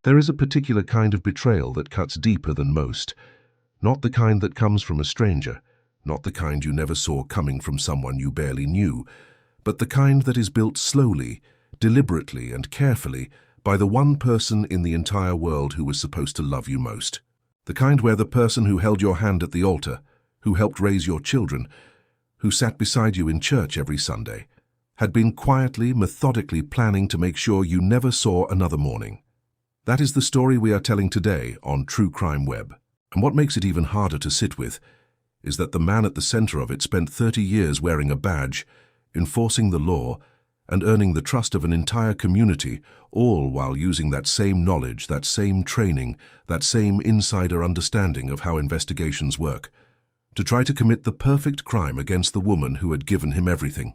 There is a particular kind of betrayal that cuts deeper than most. Not the kind that comes from a stranger, not the kind you never saw coming from someone you barely knew, but the kind that is built slowly, deliberately and carefully by the one person in the entire world who was supposed to love you most. The kind where the person who held your hand at the altar, who helped raise your children, who sat beside you in church every Sunday, had been quietly, methodically planning to make sure you never saw another morning. That is the story we are telling today on True Crime Web. And what makes it even harder to sit with is that the man at the center of it spent 30 years wearing a badge, enforcing the law, and earning the trust of an entire community, all while using that same knowledge, that same training, that same insider understanding of how investigations work, to try to commit the perfect crime against the woman who had given him everything.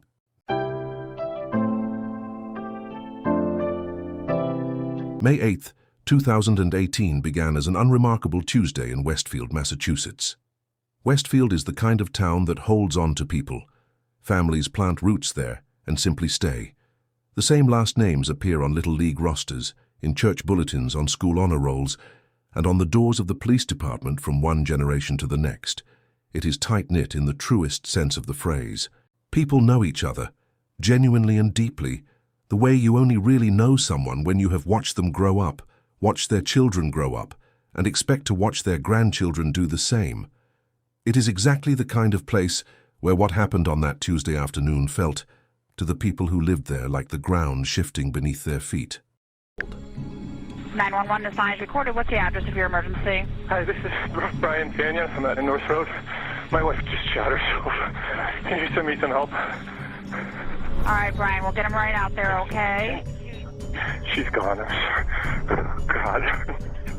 May 8th, 2018 began as an unremarkable Tuesday in Westfield, Massachusetts. Westfield is the kind of town that holds on to people. Families plant roots there and simply stay. The same last names appear on Little League rosters, in church bulletins, on school honor rolls, and on the doors of the police department from one generation to the next. It is tight-knit in the truest sense of the phrase. People know each other, genuinely and deeply, the way you only really know someone when you have watched them grow up, watched their children grow up, and expect to watch their grandchildren do the same. It is exactly the kind of place where what happened on that Tuesday afternoon felt, to the people who lived there, like the ground shifting beneath their feet. 911, the sign is recorded. What's the address of your emergency? Hi, this is Brian Fanion. I'm at North Road. My wife just shot herself. Can you send me some help? All right, Brian, we'll get him right out there, okay? She's gone. Oh, God.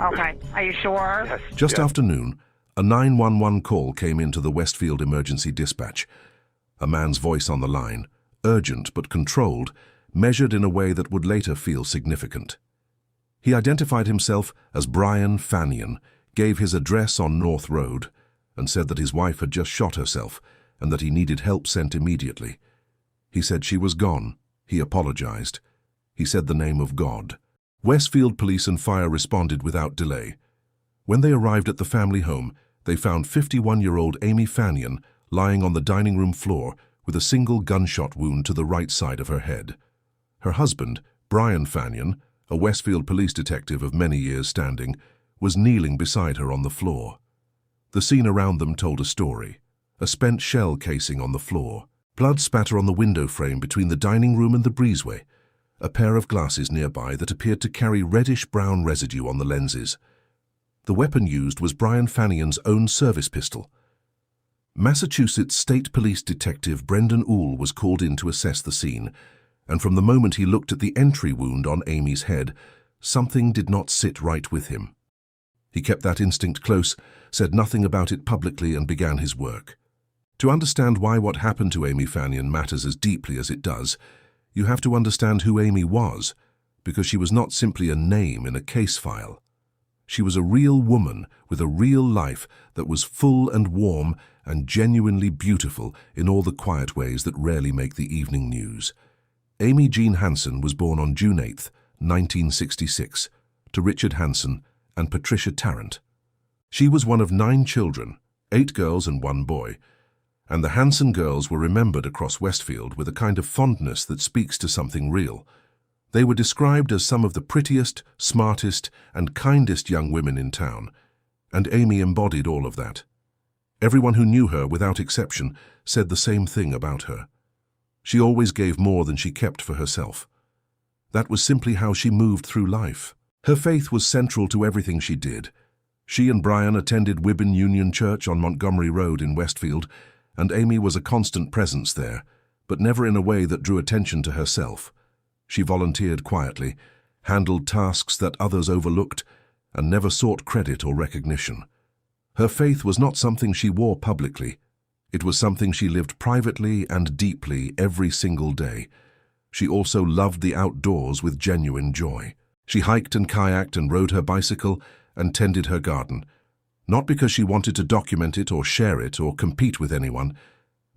Okay, are you sure? Yes. Just after noon, a 911 call came into the Westfield Emergency Dispatch. A man's voice on the line, urgent but controlled, measured in a way that would later feel significant. He identified himself as Brian Fanion, gave his address on North Road, and said that his wife had just shot herself and that he needed help sent immediately. He said she was gone. He apologized. He said the name of God. Westfield Police and Fire responded without delay. When they arrived at the family home, they found 51-year-old Amy Fanion lying on the dining room floor with a single gunshot wound to the right side of her head. Her husband, Brian Fanion, a Westfield police detective of many years' standing, was kneeling beside her on the floor. The scene around them told a story. A spent shell casing on the floor, blood spatter on the window frame between the dining room and the breezeway, a pair of glasses nearby that appeared to carry reddish-brown residue on the lenses. The weapon used was Brian Fanion's own service pistol. Massachusetts State Police Detective Brendan Ohl was called in to assess the scene, and from the moment he looked at the entry wound on Amy's head, something did not sit right with him. He kept that instinct close, said nothing about it publicly, and began his work. To understand why what happened to Amy Fanion matters as deeply as it does, you have to understand who Amy was, because she was not simply a name in a case file. She was a real woman with a real life that was full and warm and genuinely beautiful in all the quiet ways that rarely make the evening news. Amy Jean Hansen was born on June 8, 1966, to Richard Hansen and Patricia Tarrant. She was one of 9 children, 8 girls and 1 boy, and the Hansen girls were remembered across Westfield with a kind of fondness that speaks to something real. They were described as some of the prettiest, smartest, and kindest young women in town, and Amy embodied all of that. Everyone who knew her, without exception, said the same thing about her. She always gave more than she kept for herself. That was simply how she moved through life. Her faith was central to everything she did. She and Brian attended Wibben Union Church on Montgomery Road in Westfield, and Amy was a constant presence there, but never in a way that drew attention to herself. She volunteered quietly, handled tasks that others overlooked, and never sought credit or recognition. Her faith was not something she wore publicly. It was something she lived privately and deeply every single day. She also loved the outdoors with genuine joy. She hiked and kayaked and rode her bicycle and tended her garden, not because she wanted to document it or share it or compete with anyone,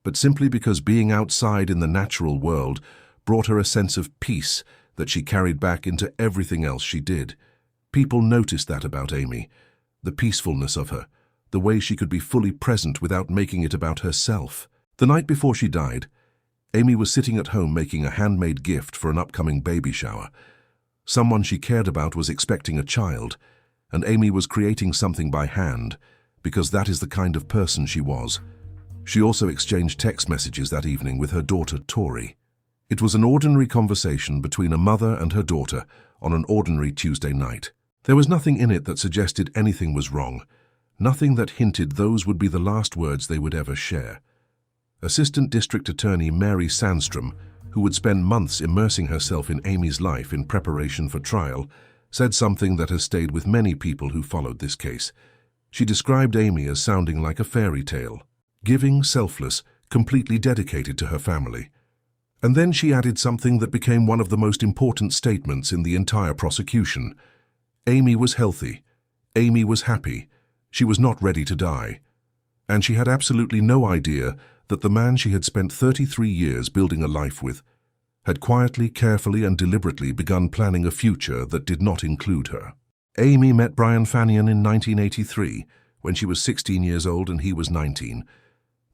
but simply because being outside in the natural world brought her a sense of peace that she carried back into everything else she did. People noticed that about Amy, the peacefulness of her, the way she could be fully present without making it about herself. The night before she died, Amy was sitting at home making a handmade gift for an upcoming baby shower. Someone she cared about was expecting a child, and Amy was creating something by hand, because that is the kind of person she was. She also exchanged text messages that evening with her daughter, Tori. It was an ordinary conversation between a mother and her daughter on an ordinary Tuesday night. There was nothing in it that suggested anything was wrong, nothing that hinted those would be the last words they would ever share. Assistant District Attorney Mary Sandstrom, who would spend months immersing herself in Amy's life in preparation for trial, said something that has stayed with many people who followed this case. She described Amy as sounding like a fairy tale, giving, selfless, completely dedicated to her family. And then she added something that became one of the most important statements in the entire prosecution. Amy was healthy. Amy was happy. She was not ready to die. And she had absolutely no idea that the man she had spent 33 years building a life with had quietly, carefully, and deliberately begun planning a future that did not include her. Amy met Brian Fanion in 1983, when she was 16 years old and he was 19.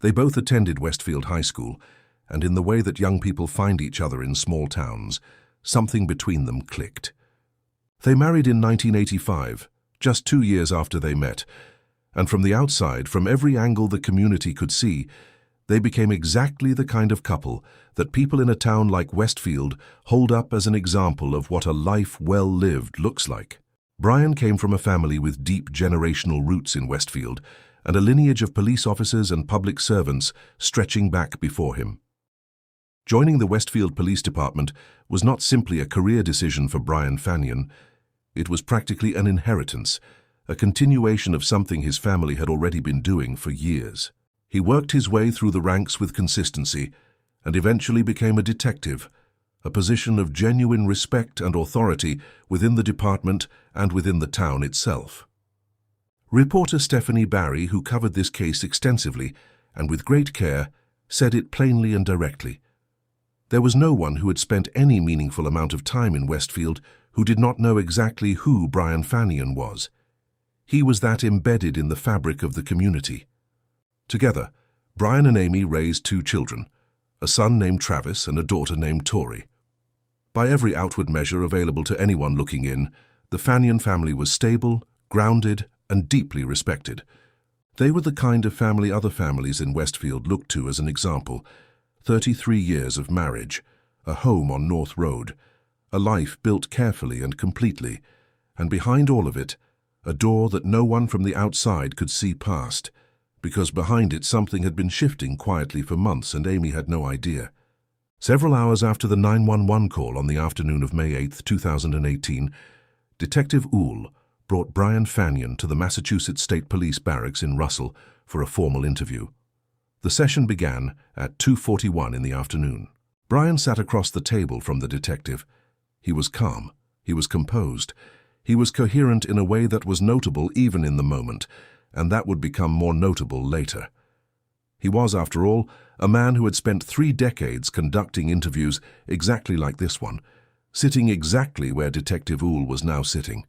They both attended Westfield High School, and in the way that young people find each other in small towns, something between them clicked. They married in 1985, just 2 years after they met, and from the outside, from every angle the community could see, they became exactly the kind of couple that people in a town like Westfield hold up as an example of what a life well lived looks like. Brian came from a family with deep generational roots in Westfield and a lineage of police officers and public servants stretching back before him. Joining the Westfield Police Department was not simply a career decision for Brian Fanion. It was practically an inheritance, a continuation of something his family had already been doing for years. He worked his way through the ranks with consistency and eventually became a detective, a position of genuine respect and authority within the department and within the town itself. Reporter Stephanie Barry, who covered this case extensively and with great care, said it plainly and directly. There was no one who had spent any meaningful amount of time in Westfield who did not know exactly who Brian Fanion was. He was that embedded in the fabric of the community. Together, Brian and Amy raised 2 children, a son named Travis and a daughter named Tori. By every outward measure available to anyone looking in, the Fanion family was stable, grounded, and deeply respected. They were the kind of family other families in Westfield looked to as an example. 33 years of marriage, a home on North Road, a life built carefully and completely, and behind all of it, a door that no one from the outside could see past, because behind it something had been shifting quietly for months and Amy had no idea. Several hours after the 911 call on the afternoon of May 8, 2018, Detective Ool brought Brian Fanion to the Massachusetts State Police Barracks in Russell for a formal interview. The session began at 2:41 in the afternoon. Brian sat across the table from the detective. He was calm. He was composed. He was coherent in a way that was notable even in the moment, and that would become more notable later. He was, after all, a man who had spent 3 decades conducting interviews exactly like this one, sitting exactly where Detective Ool was now sitting.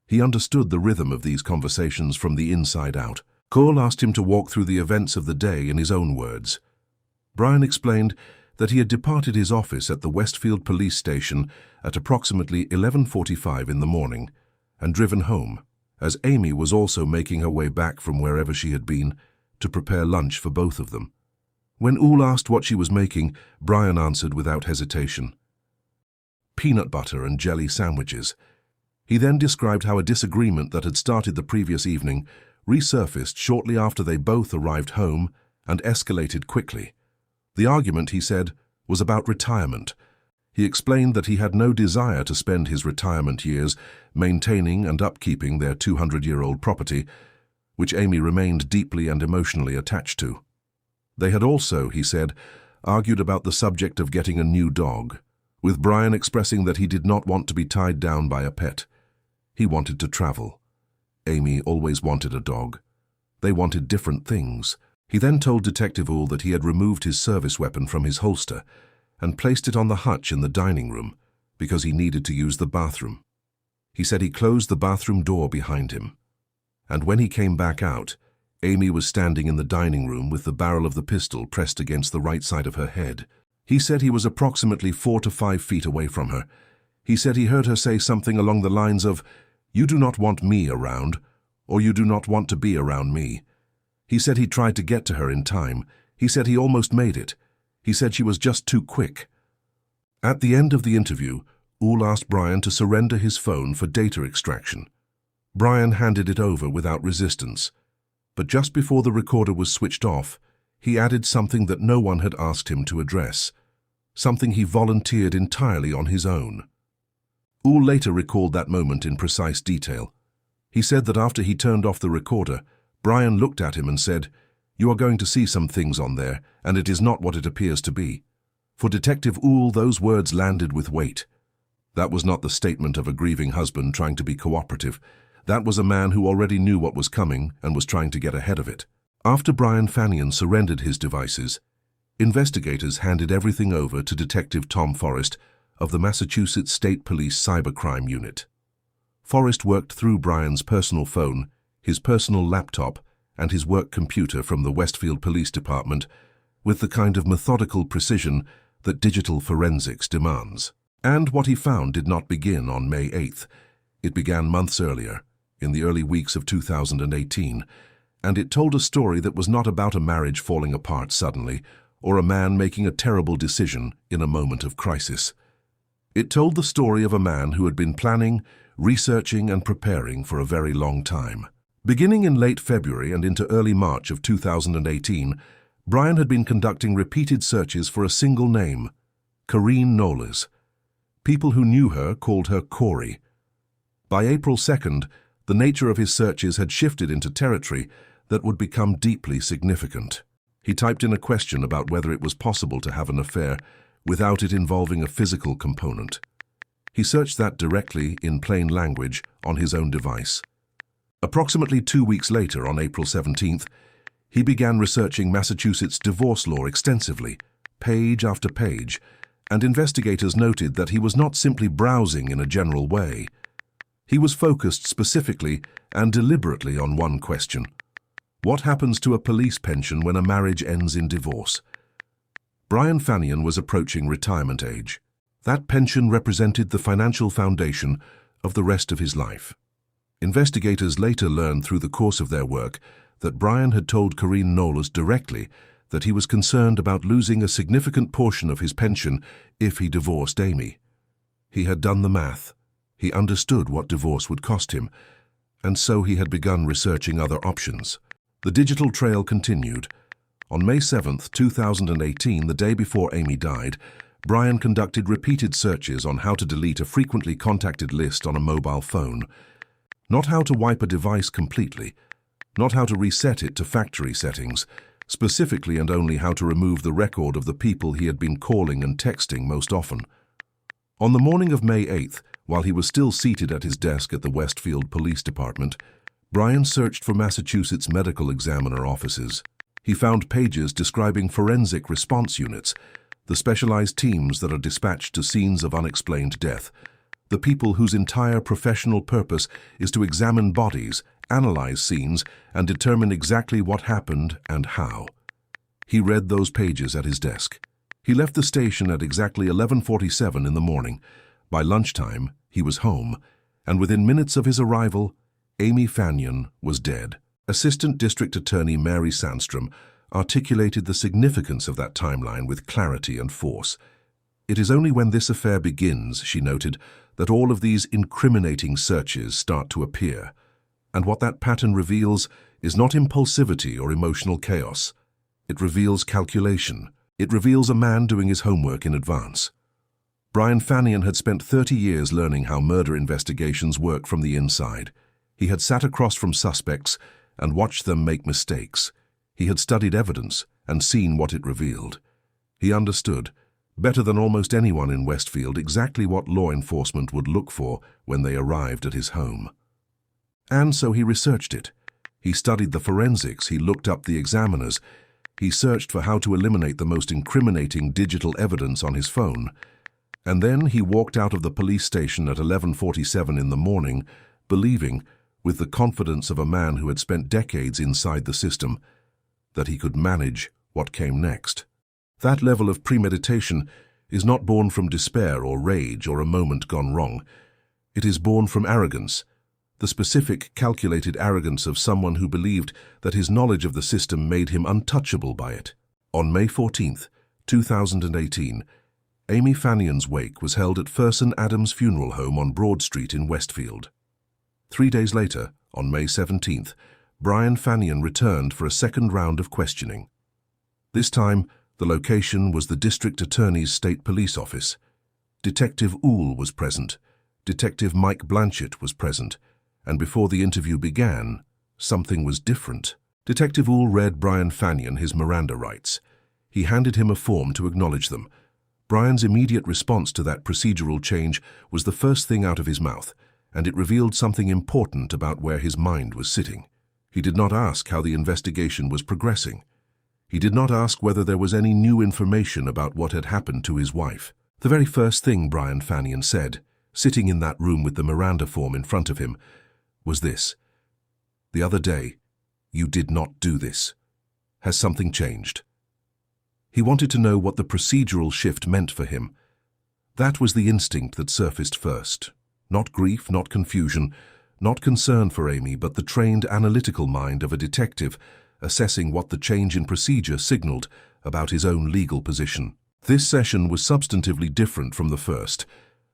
He understood the rhythm of these conversations from the inside out. Cole asked him to walk through the events of the day in his own words. Brian explained that he had departed his office at the Westfield Police Station at approximately 11:45 in the morning and driven home, as Amy was also making her way back from wherever she had been to prepare lunch for both of them. When Ool asked what she was making, Brian answered without hesitation. Peanut butter and jelly sandwiches. He then described how a disagreement that had started the previous evening resurfaced shortly after they both arrived home and escalated quickly. The argument, he said, was about retirement. He explained that he had no desire to spend his retirement years maintaining and upkeeping their 200-year-old property, which Amy remained deeply and emotionally attached to. They had also, he said, argued about the subject of getting a new dog, with Brian expressing that he did not want to be tied down by a pet. He wanted to travel. Amy always wanted a dog. They wanted different things. He then told Detective Ool that he had removed his service weapon from his holster and placed it on the hutch in the dining room because he needed to use the bathroom. He said he closed the bathroom door behind him. And when he came back out, Amy was standing in the dining room with the barrel of the pistol pressed against the right side of her head. He said he was approximately 4 to 5 feet away from her. He said he heard her say something along the lines of, "You do not want me around," or "You do not want to be around me." He said he tried to get to her in time. He said he almost made it. He said she was just too quick. At the end of the interview, Ool asked Brian to surrender his phone for data extraction. Brian handed it over without resistance. But just before the recorder was switched off, he added something that no one had asked him to address, something he volunteered entirely on his own. Ool later recalled that moment in precise detail. He said that after he turned off the recorder, Brian looked at him and said, "You are going to see some things on there, and it is not what it appears to be." For Detective Ool, those words landed with weight. That was not the statement of a grieving husband trying to be cooperative. That was a man who already knew what was coming and was trying to get ahead of it. After Brian Fanion surrendered his devices, investigators handed everything over to Detective Tom Forrest of the Massachusetts State Police Cybercrime Unit. Forrest worked through Brian's personal phone, his personal laptop, and his work computer from the Westfield Police Department with the kind of methodical precision that digital forensics demands. And what he found did not begin on May 8th. It began months earlier, in the early weeks of 2018, and it told a story that was not about a marriage falling apart suddenly or a man making a terrible decision in a moment of crisis. It told the story of a man who had been planning, researching, and preparing for a very long time. Beginning in late February and into early March of 2018, Brian had been conducting repeated searches for a single name, Corrine Knowles. People who knew her called her Corey. By April 2nd, the nature of his searches had shifted into territory that would become deeply significant. He typed in a question about whether it was possible to have an affair without it involving a physical component. He searched that directly, in plain language, on his own device. Approximately 2 weeks later, on April 17th, he began researching Massachusetts divorce law extensively, page after page, and investigators noted that he was not simply browsing in a general way. He was focused specifically and deliberately on one question. What happens to a police pension when a marriage ends in divorce? Brian Fanion was approaching retirement age. That pension represented the financial foundation of the rest of his life. Investigators later learned through the course of their work that Brian had told Corrine Knowles directly that he was concerned about losing a significant portion of his pension if he divorced Amy. He had done the math. He understood what divorce would cost him, and so he had begun researching other options. The digital trail continued. On May 7th, 2018, the day before Amy died, Brian conducted repeated searches on how to delete a frequently contacted list on a mobile phone. Not how to wipe a device completely, not how to reset it to factory settings, specifically and only how to remove the record of the people he had been calling and texting most often. On the morning of May 8th, while he was still seated at his desk at the Westfield Police Department, Brian searched for Massachusetts medical examiner offices. He found pages describing forensic response units, the specialized teams that are dispatched to scenes of unexplained death, the people whose entire professional purpose is to examine bodies, analyze scenes, and determine exactly what happened and how. He read those pages at his desk. He left the station at exactly 11:47 in the morning. By lunchtime, he was home, and within minutes of his arrival, Amy Fanion was dead. Assistant District Attorney Mary Sandstrom articulated the significance of that timeline with clarity and force. It is only when this affair begins, she noted, that all of these incriminating searches start to appear. And what that pattern reveals is not impulsivity or emotional chaos. It reveals calculation. It reveals a man doing his homework in advance. Brian Fanion had spent 30 years learning how murder investigations work from the inside. He had sat across from suspects and watched them make mistakes. He had studied evidence and seen what it revealed. He understood, better than almost anyone in Westfield, exactly what law enforcement would look for when they arrived at his home. And so he researched it. He studied the forensics, he looked up the examiners, he searched for how to eliminate the most incriminating digital evidence on his phone, And then he walked out of the police station at 11:47 in the morning, believing, with the confidence of a man who had spent decades inside the system, that he could manage what came next. That level of premeditation is not born from despair or rage or a moment gone wrong. It is born from arrogance, the specific, calculated arrogance of someone who believed that his knowledge of the system made him untouchable by it. On May 14th, 2018, Amy Fanion's wake was held at Fersen Adams Funeral Home on Broad Street in Westfield. 3 days later, on May 17th, Brian Fanion returned for a second round of questioning. This time, the location was the District Attorney's State Police Office. Detective Ool was present, Detective Mike Blanchett was present, and before the interview began, something was different. Detective Ool read Brian Fanion his Miranda rights. He handed him a form to acknowledge them. Brian's immediate response to that procedural change was the first thing out of his mouth, and it revealed something important about where his mind was sitting. He did not ask how the investigation was progressing. He did not ask whether there was any new information about what had happened to his wife. The very first thing Brian Fanion said, sitting in that room with the Miranda form in front of him, was this: "The other day, you did not do this. Has something changed?" He wanted to know what the procedural shift meant for him. That was the instinct that surfaced first. Not grief, not confusion, not concern for Amy, but the trained analytical mind of a detective assessing what the change in procedure signaled about his own legal position. This session was substantively different from the first.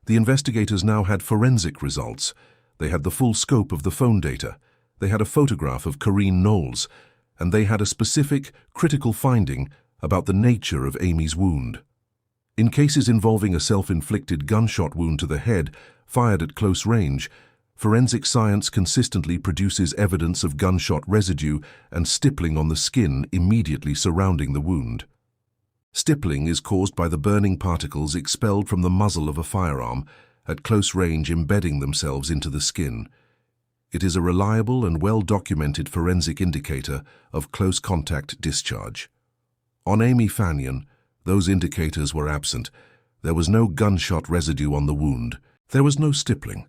The investigators now had forensic results. They had the full scope of the phone data. They had a photograph of Kareen Knowles, and they had a specific, critical finding about the nature of Amy's wound. In cases involving a self-inflicted gunshot wound to the head, fired at close range, forensic science consistently produces evidence of gunshot residue and stippling on the skin immediately surrounding the wound. Stippling is caused by the burning particles expelled from the muzzle of a firearm, at close range embedding themselves into the skin. It is a reliable and well-documented forensic indicator of close contact discharge. On Amy Fanion, those indicators were absent. There was no gunshot residue on the wound. There was no stippling.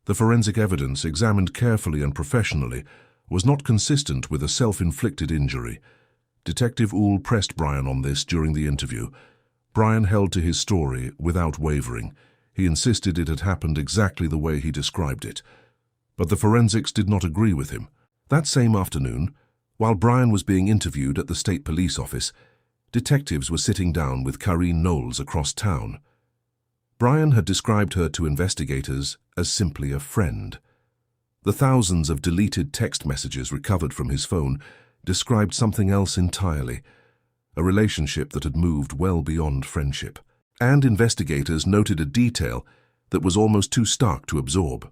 The forensic evidence, examined carefully and professionally, was not consistent with a self-inflicted injury. Detective Ool pressed Brian on this during the interview. Brian held to his story without wavering. He insisted it had happened exactly the way he described it. But the forensics did not agree with him. That same afternoon, while Brian was being interviewed at the state police office, detectives were sitting down with Kareen Knowles across town. Brian had described her to investigators as simply a friend. The thousands of deleted text messages recovered from his phone described something else entirely, a relationship that had moved well beyond friendship. And investigators noted a detail that was almost too stark to absorb.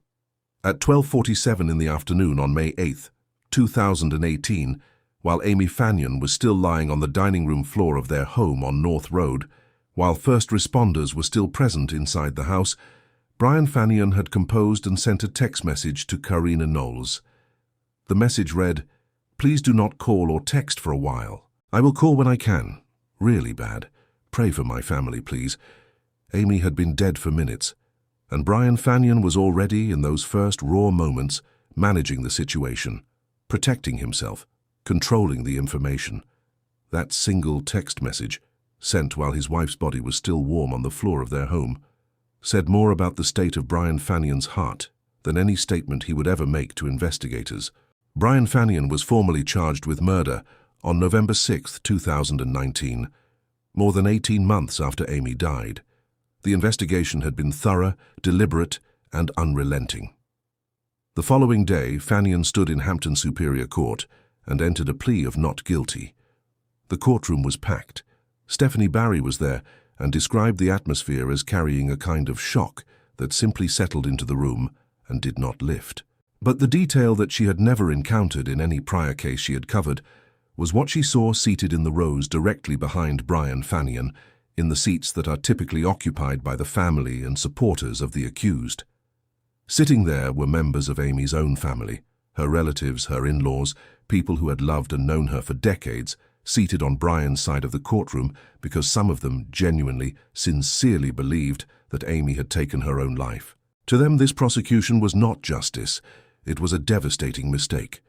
At 12:47 in the afternoon on May 8th, 2018, while Amy Fanion was still lying on the dining room floor of their home on North Road, while first responders were still present inside the house, Brian Fanion had composed and sent a text message to Kareen Knowles. The message read, "Please do not call or text for a while. I will call when I can. Really bad. Pray for my family, please." Amy had been dead for minutes, and Brian Fanion was already, in those first raw moments, managing the situation, protecting himself, controlling the information. That single text message, sent while his wife's body was still warm on the floor of their home, said more about the state of Brian Fanion's heart than any statement he would ever make to investigators. Brian Fanion was formally charged with murder on November 6, 2019, more than 18 months after Amy died. The investigation had been thorough, deliberate, and unrelenting. The following day, Fanion stood in Hampton Superior Court and entered a plea of not guilty. The courtroom was packed. Stephanie Barry was there and described the atmosphere as carrying a kind of shock that simply settled into the room and did not lift. But the detail that she had never encountered in any prior case she had covered was what she saw seated in the rows directly behind Brian Fanion, in the seats that are typically occupied by the family and supporters of the accused. Sitting there were members of Amy's own family, her relatives, her in-laws, people who had loved and known her for decades, seated on Brian's side of the courtroom because some of them genuinely, sincerely believed that Amy had taken her own life. To them, this prosecution was not justice. It was a devastating mistake.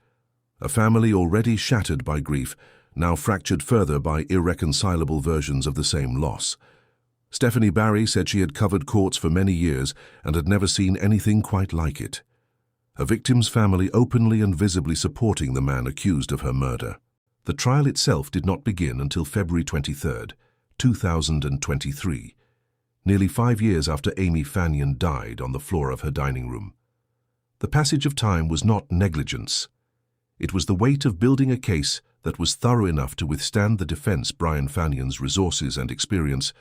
A family already shattered by grief, now fractured further by irreconcilable versions of the same loss. Stephanie Barry said she had covered courts for many years and had never seen anything quite like it. A victim's family openly and visibly supporting the man accused of her murder. The trial itself did not begin until February 23, 2023, nearly 5 years after Amy Fanion died on the floor of her dining room. The passage of time was not negligence. It was the weight of building a case that was thorough enough to withstand the defense Brian Fanion's resources and experience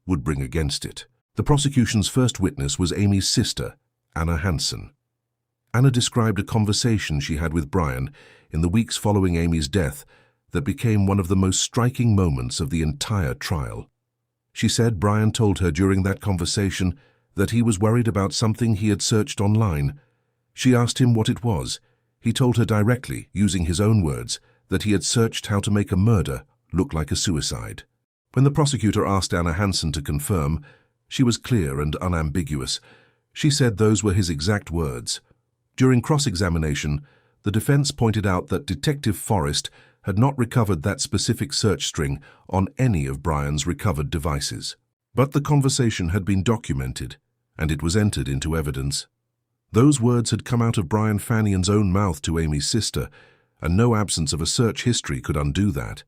would bring against it. The prosecution's first witness was Amy's sister, Anna Hansen. Anna described a conversation she had with Brian in the weeks following Amy's death that became one of the most striking moments of the entire trial. She said Brian told her during that conversation that he was worried about something he had searched online. She asked him what it was. He told her directly, using his own words, that he had searched how to make a murder look like a suicide. When the prosecutor asked Anna Hansen to confirm, she was clear and unambiguous. She said those were his exact words. During cross-examination, the defense pointed out that Detective Forrest had not recovered that specific search string on any of Brian's recovered devices. But the conversation had been documented, and it was entered into evidence. Those words had come out of Brian Fanion's own mouth to Amy's sister, and no absence of a search history could undo that.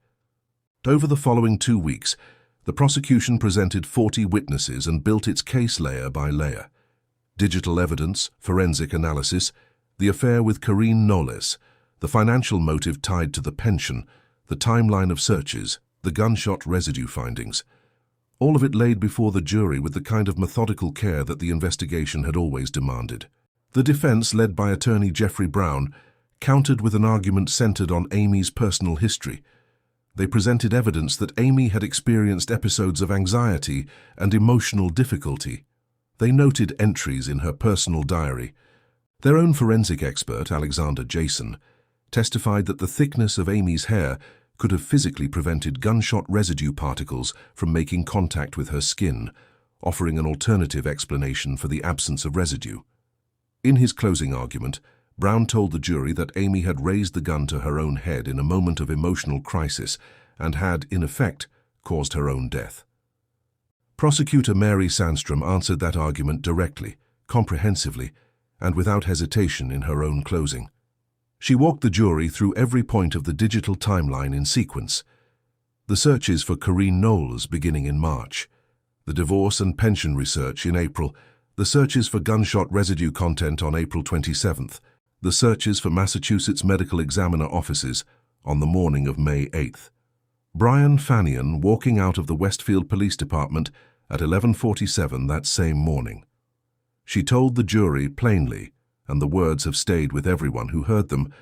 Over the following 2 weeks, the prosecution presented 40 witnesses and built its case layer by layer. Digital evidence, forensic analysis, the affair with Corinne Knowles, the financial motive tied to the pension, the timeline of searches, the gunshot residue findings. All of it laid before the jury with the kind of methodical care that the investigation had always demanded. The defense, led by attorney Jeffrey Brown, countered with an argument centered on Amy's personal history. They presented evidence that Amy had experienced episodes of anxiety and emotional difficulty. They noted entries in her personal diary. Their own forensic expert, Alexander Jason, testified that the thickness of Amy's hair could have physically prevented gunshot residue particles from making contact with her skin, offering an alternative explanation for the absence of residue. In his closing argument, Brown told the jury that Amy had raised the gun to her own head in a moment of emotional crisis and had, in effect, caused her own death. Prosecutor Mary Sandstrom answered that argument directly, comprehensively, and without hesitation in her own closing. She walked the jury through every point of the digital timeline in sequence. The searches for Corinne Knowles beginning in March, the divorce and pension research in April, the searches for gunshot residue content on April 27th, the searches for Massachusetts medical examiner offices on the morning of May 8th. Brian Fanion walking out of the Westfield Police Department at 11:47 that same morning. She told the jury plainly, and the words have stayed with everyone who heard them,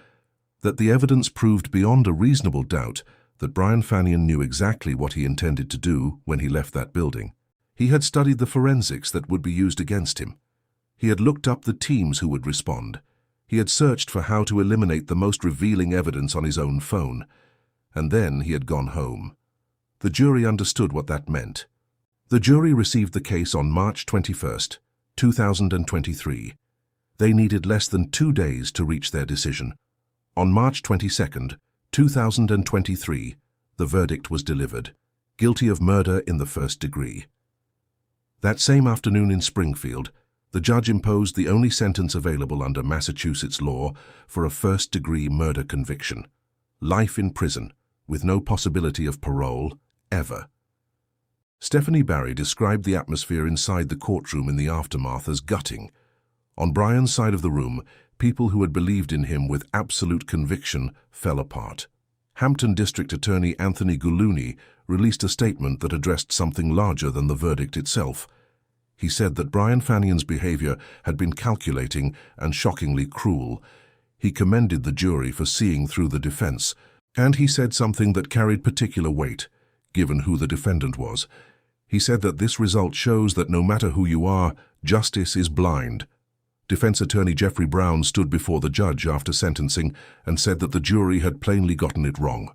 that the evidence proved beyond a reasonable doubt that Brian Fanion knew exactly what he intended to do when he left that building. He had studied the forensics that would be used against him. He had looked up the teams who would respond. He had searched for how to eliminate the most revealing evidence on his own phone. And then he had gone home. The jury understood what that meant. The jury received the case on March 21st, 2023. They needed less than 2 days to reach their decision. On March 22nd, 2023, the verdict was delivered, guilty of murder in the first degree. That same afternoon in Springfield, the judge imposed the only sentence available under Massachusetts law for a first-degree murder conviction: life in prison, with no possibility of parole, ever. Stephanie Barry described the atmosphere inside the courtroom in the aftermath as gutting. On Brian's side of the room, people who had believed in him with absolute conviction fell apart. Hampton District Attorney Anthony Guluni released a statement that addressed something larger than the verdict itself. He said that Brian Fanion's behavior had been calculating and shockingly cruel. He commended the jury for seeing through the defense, and he said something that carried particular weight, given who the defendant was. He said that this result shows that no matter who you are, justice is blind. Defense attorney Jeffrey Brown stood before the judge after sentencing and said that the jury had plainly gotten it wrong,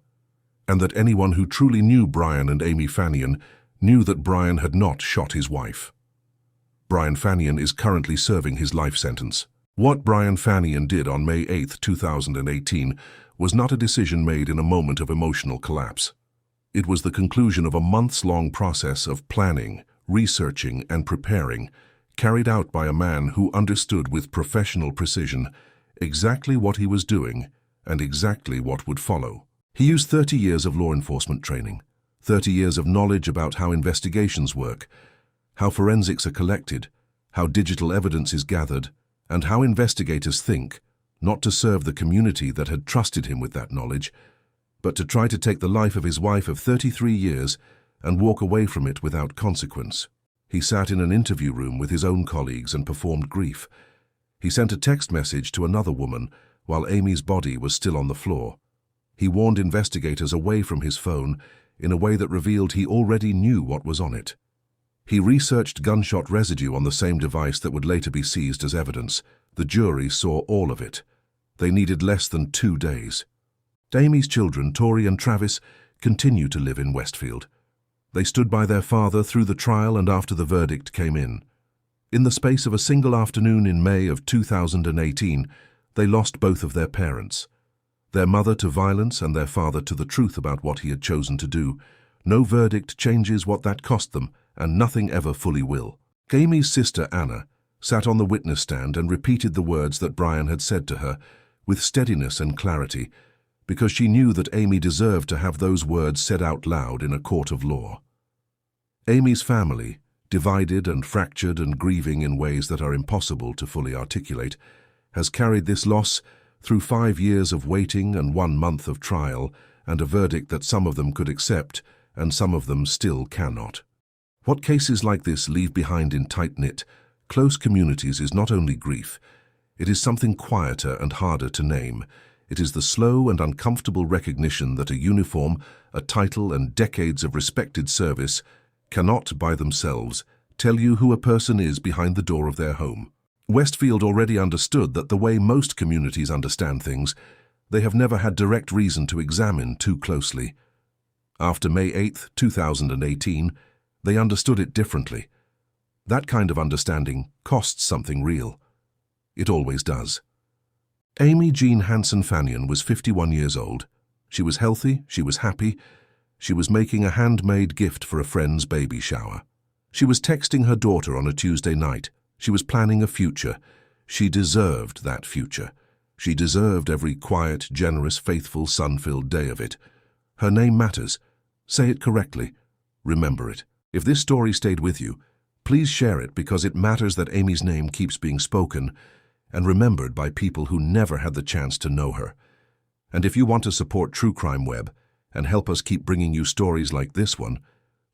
and that anyone who truly knew Brian and Amy Fanion knew that Brian had not shot his wife. Brian Fanion is currently serving his life sentence. What Brian Fanion did on May 8, 2018 was not a decision made in a moment of emotional collapse. It was the conclusion of a months-long process of planning, researching, and preparing, carried out by a man who understood with professional precision exactly what he was doing and exactly what would follow. He used 30 years of law enforcement training, 30 years of knowledge about how investigations work, how forensics are collected, how digital evidence is gathered, and how investigators think, not to serve the community that had trusted him with that knowledge, but to try to take the life of his wife of 33 years and walk away from it without consequence. He sat in an interview room with his own colleagues and performed grief. He sent a text message to another woman while Amy's body was still on the floor. He warned investigators away from his phone in a way that revealed he already knew what was on it. He researched gunshot residue on the same device that would later be seized as evidence. The jury saw all of it. They needed less than 2 days. Amy's children, Tori and Travis, continue to live in Westfield. They stood by their father through the trial and after the verdict came in. In the space of a single afternoon in May of 2018, they lost both of their parents. Their mother to violence and their father to the truth about what he had chosen to do. No verdict changes what that cost them, and nothing ever fully will. Amy's sister, Anna, sat on the witness stand and repeated the words that Brian had said to her, with steadiness and clarity, because she knew that Amy deserved to have those words said out loud in a court of law. Amy's family, divided and fractured and grieving in ways that are impossible to fully articulate, has carried this loss through 5 years of waiting and 1 month of trial and a verdict that some of them could accept and some of them still cannot. What cases like this leave behind in tight-knit, close communities is not only grief, it is something quieter and harder to name. It is the slow and uncomfortable recognition that a uniform, a title, and decades of respected service cannot, by themselves, tell you who a person is behind the door of their home. Westfield already understood that the way most communities understand things, they have never had direct reason to examine too closely. After May 8, 2018, they understood it differently. That kind of understanding costs something real. It always does. Amy Jean Hanson Fanion was 51 years old. She was healthy, she was happy, she was making a handmade gift for a friend's baby shower. She was texting her daughter on a Tuesday night. She was planning a future. She deserved that future. She deserved every quiet, generous, faithful, sun-filled day of it. Her name matters. Say it correctly. Remember it. If this story stayed with you, please share it because it matters that Amy's name keeps being spoken and remembered by people who never had the chance to know her. And if you want to support True Crime Web and help us keep bringing you stories like this one,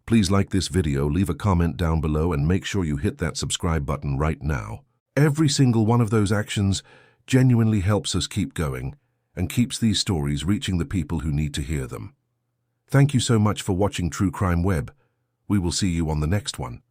please like this video, leave a comment down below, and make sure you hit that subscribe button right now. Every single one of those actions genuinely helps us keep going and keeps these stories reaching the people who need to hear them. Thank you so much for watching True Crime Web. We will see you on the next one.